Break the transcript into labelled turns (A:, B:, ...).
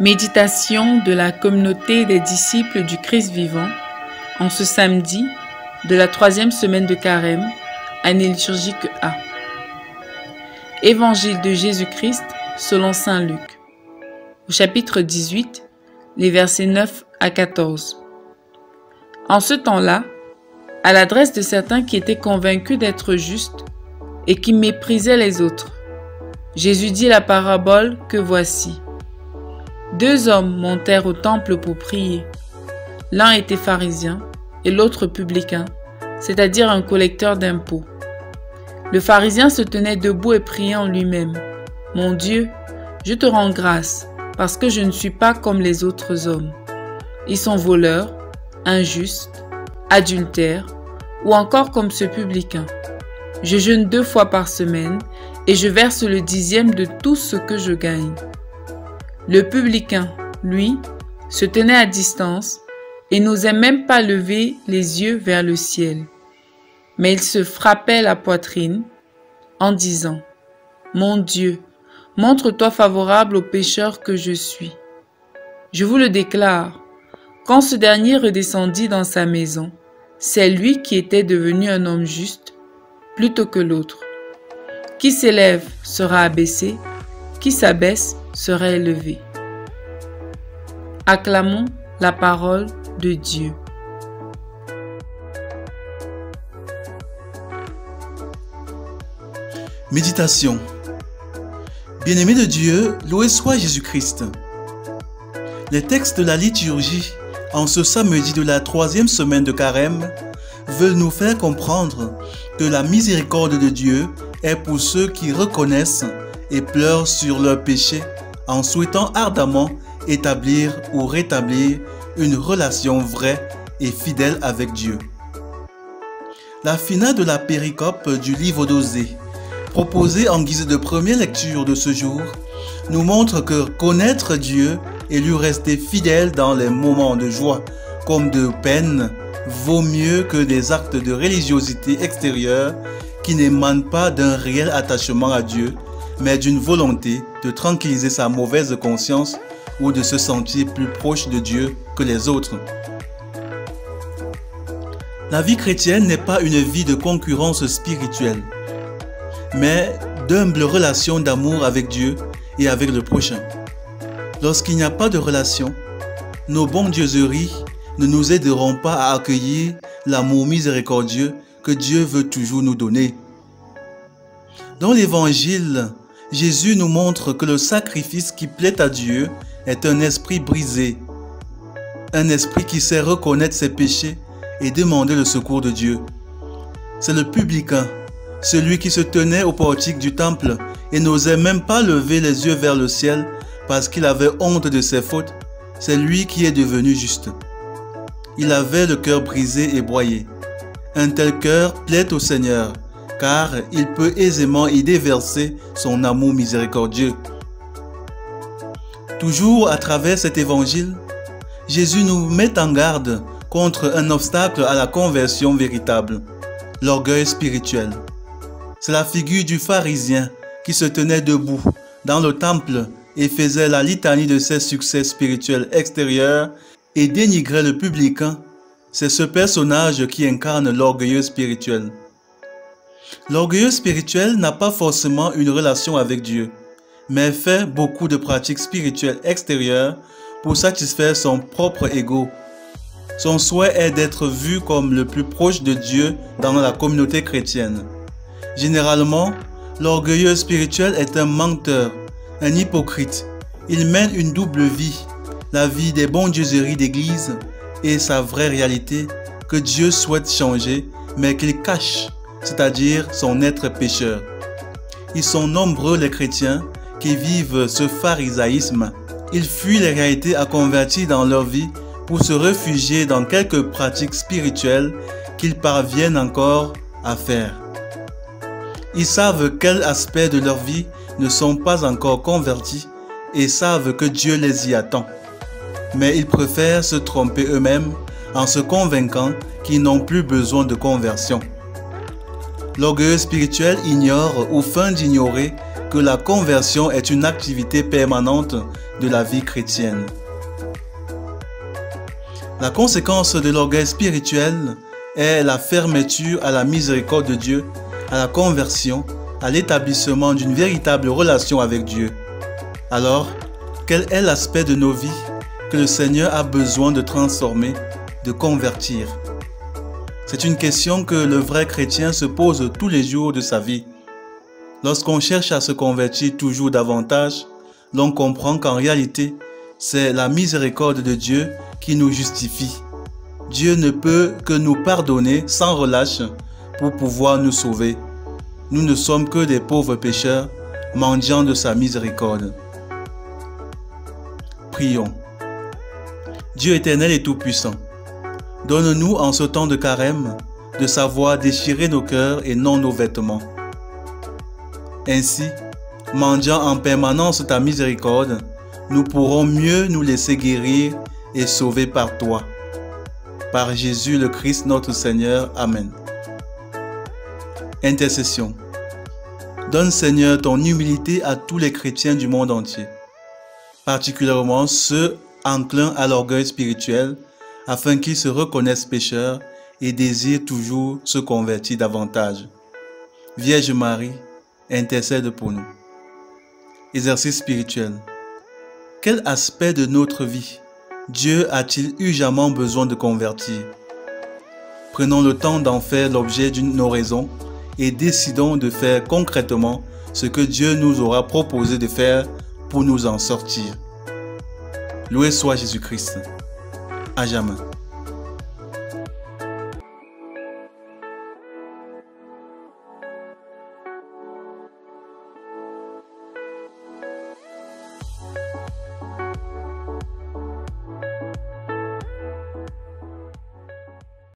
A: Méditation de la communauté des disciples du Christ vivant en ce samedi de la 3e semaine de Carême, année liturgique A. Évangile de Jésus-Christ selon saint Luc. Au chapitre 18, les versets 9 à 14. En ce temps-là, à l'adresse de certains qui étaient convaincus d'être justes et qui méprisaient les autres, Jésus dit la parabole que voici. 2 hommes montèrent au temple pour prier. L'un était pharisien et l'autre publicain, c'est-à-dire un collecteur d'impôts. Le pharisien se tenait debout et priait en lui-même. « Mon Dieu, je te rends grâce, parce que je ne suis pas comme les autres hommes. Ils sont voleurs, injustes, adultères, ou encore comme ce publicain. Je jeûne 2 fois par semaine et je verse le 10e de tout ce que je gagne. » Le publicain, lui, se tenait à distance et n'osait même pas lever les yeux vers le ciel. Mais il se frappait la poitrine en disant « Mon Dieu, montre-toi favorable au pécheur que je suis. » Je vous le déclare, quand ce dernier redescendit dans sa maison, c'est lui qui était devenu un homme juste plutôt que l'autre. Qui s'élève sera abaissé, qui s'abaisse sera élevé. Acclamons la parole de Dieu.
B: Méditation. Bien-aimé de Dieu, loué soit Jésus-Christ. Les textes de la liturgie en ce samedi de la 3e semaine de Carême veulent nous faire comprendre que la miséricorde de Dieu est pour ceux qui reconnaissent et pleurent sur leurs péchés en souhaitant ardemment établir ou rétablir une relation vraie et fidèle avec Dieu. La finale de la péricope du livre d'Osée, proposée en guise de première lecture de ce jour, nous montre que connaître Dieu et lui rester fidèle dans les moments de joie comme de peine vaut mieux que des actes de religiosité extérieure qui n'émanent pas d'un réel attachement à Dieu, mais d'une volonté de tranquilliser sa mauvaise conscience ou de se sentir plus proche de Dieu que les autres. La vie chrétienne n'est pas une vie de concurrence spirituelle, mais d'humble relation d'amour avec Dieu et avec le prochain. Lorsqu'il n'y a pas de relation, nos bondieuseries ne nous aideront pas à accueillir l'amour miséricordieux que Dieu veut toujours nous donner. Dans l'Évangile, Jésus nous montre que le sacrifice qui plaît à Dieu est un esprit brisé, un esprit qui sait reconnaître ses péchés et demander le secours de Dieu. C'est le publicain, celui qui se tenait au portique du temple et n'osait même pas lever les yeux vers le ciel parce qu'il avait honte de ses fautes. C'est lui qui est devenu juste. Il avait le cœur brisé et broyé. Un tel cœur plaît au Seigneur, car il peut aisément y déverser son amour miséricordieux. Toujours à travers cet évangile, Jésus nous met en garde contre un obstacle à la conversion véritable, l'orgueil spirituel. C'est la figure du pharisien qui se tenait debout dans le temple et faisait la litanie de ses succès spirituels extérieurs et dénigrait le publicain. C'est ce personnage qui incarne l'orgueilleux spirituel. L'orgueilleux spirituel n'a pas forcément une relation avec Dieu, mais fait beaucoup de pratiques spirituelles extérieures pour satisfaire son propre ego. Son souhait est d'être vu comme le plus proche de Dieu dans la communauté chrétienne. Généralement, l'orgueilleux spirituel est un menteur, un hypocrite. Il mène une double vie, la vie des bondieuseries d'église et sa vraie réalité que Dieu souhaite changer, mais qu'il cache, c'est-à-dire son être pécheur. Ils sont nombreux les chrétiens qui vivent ce pharisaïsme. Ils fuient les réalités à convertir dans leur vie pour se réfugier dans quelques pratiques spirituelles qu'ils parviennent encore à faire. Ils savent quels aspects de leur vie ne sont pas encore convertis et savent que Dieu les y attend. Mais ils préfèrent se tromper eux-mêmes en se convainquant qu'ils n'ont plus besoin de conversion. L'orgueil spirituel ignore ou feint d'ignorer que la conversion est une activité permanente de la vie chrétienne. La conséquence de l'orgueil spirituel est la fermeture à la miséricorde de Dieu, à la conversion, à l'établissement d'une véritable relation avec Dieu. Alors, quel est l'aspect de nos vies que le Seigneur a besoin de transformer, de convertir? C'est une question que le vrai chrétien se pose tous les jours de sa vie. Lorsqu'on cherche à se convertir toujours davantage, l'on comprend qu'en réalité, c'est la miséricorde de Dieu qui nous justifie. Dieu ne peut que nous pardonner sans relâche pour pouvoir nous sauver. Nous ne sommes que des pauvres pécheurs, mendiants de sa miséricorde. Prions. Dieu éternel et tout-puissant, donne-nous en ce temps de carême de savoir déchirer nos cœurs et non nos vêtements. Ainsi, mendiant en permanence ta miséricorde, nous pourrons mieux nous laisser guérir et sauver par toi. Par Jésus le Christ notre Seigneur. Amen. Intercession. Donne Seigneur ton humilité à tous les chrétiens du monde entier, particulièrement ceux enclins à l'orgueil spirituel, afin qu'ils se reconnaissent pécheurs et désirent toujours se convertir davantage. Vierge Marie, intercède pour nous. Exercice spirituel. Quel aspect de notre vie Dieu a-t-il urgemment besoin de convertir? Prenons le temps d'en faire l'objet d'une oraison et décidons de faire concrètement ce que Dieu nous aura proposé de faire pour nous en sortir. Loué soit Jésus-Christ. À jamais.